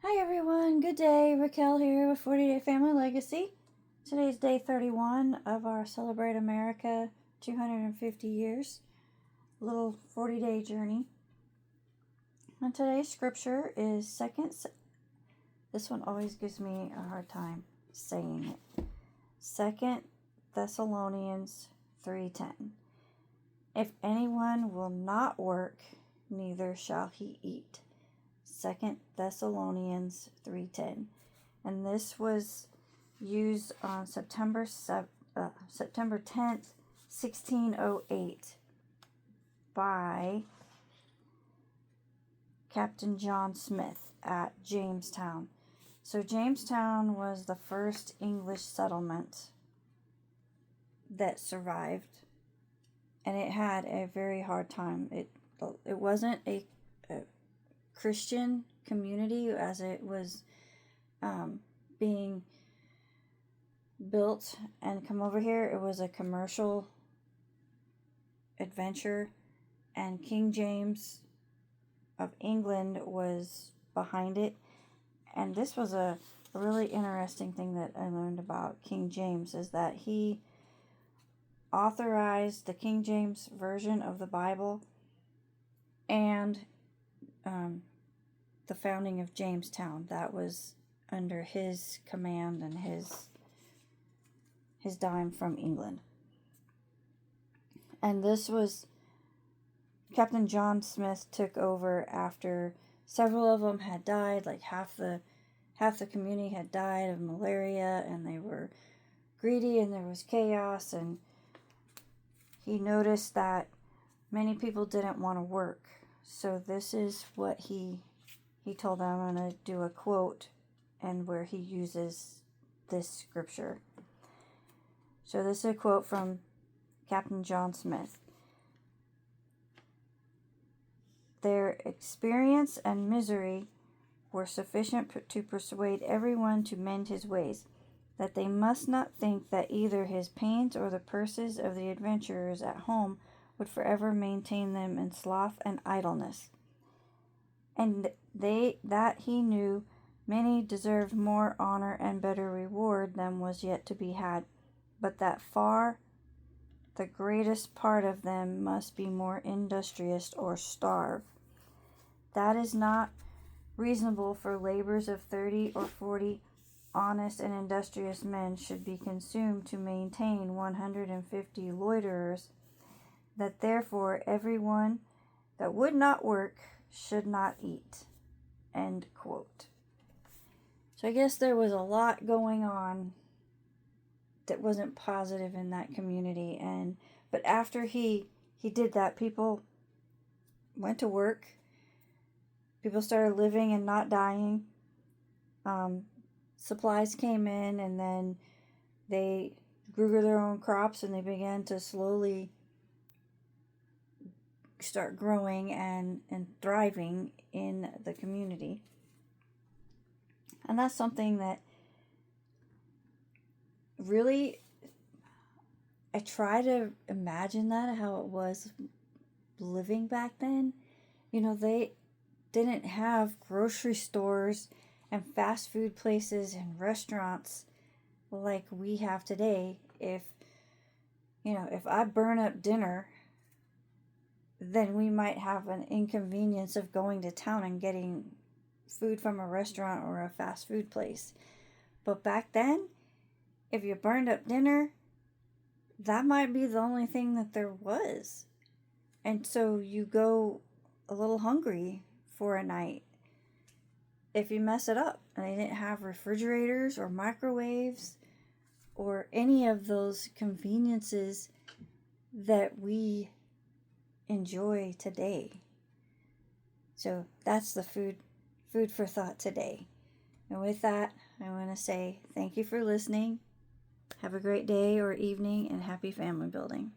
Hi everyone, good day. Raquel here with 40 Day Family Legacy. Today's day 31 of our Celebrate America 250 years, little 40-day journey. And today's scripture is this one always gives me a hard time saying it. 2 Thessalonians 3:10. If anyone will not work, neither shall he eat. 2 Thessalonians 3:10, and this was used on September 10th, 1608 by Captain John Smith at Jamestown. So Jamestown was the first English settlement that survived, and it had a very hard time. It wasn't a Christian community as it was being built and come over here. It was a commercial adventure, and King James of England was behind it. And this was a really interesting thing that I learned about King James, is that he authorized the King James version of the Bible and the founding of Jamestown. That was under his command and his dime from England. And this was Captain John Smith took over after several of them had died. Like half the community had died of malaria, and they were greedy, and there was chaos. And he noticed that many people didn't want to work. So this is what he told them. I'm going to do a quote and where he uses this scripture. So this is a quote from Captain John Smith. Their experience and misery were sufficient to persuade everyone to mend his ways, that they must not think that either his pains or the purses of the adventurers at home would forever maintain them in sloth and idleness. And that he knew many deserved more honor and better reward than was yet to be had, but that far the greatest part of them must be more industrious or starve. That is not reasonable, for labors of 30 or 40 honest and industrious men should be consumed to maintain 150 loiterers, that therefore everyone that would not work should not eat. End quote. So I guess there was a lot going on that wasn't positive in that community, but after he did that, people went to work. People started living and not dying. Supplies came in, and then they grew their own crops, and they began to slowly start growing and thriving in the community. And that's something that really, I try to imagine that, how it was living back then. They didn't have grocery stores and fast food places and restaurants like we have today. If I burn up dinner, then we might have an inconvenience of going to town and getting food from a restaurant or a fast food place. But back then, if you burned up dinner, that might be the only thing that there was. And so you go a little hungry for a night if you mess it up. And they didn't have refrigerators or microwaves or any of those conveniences that we enjoy today. So that's the food for thought today. And with that, I want to say thank you for listening. Have a great day or evening, and happy family building.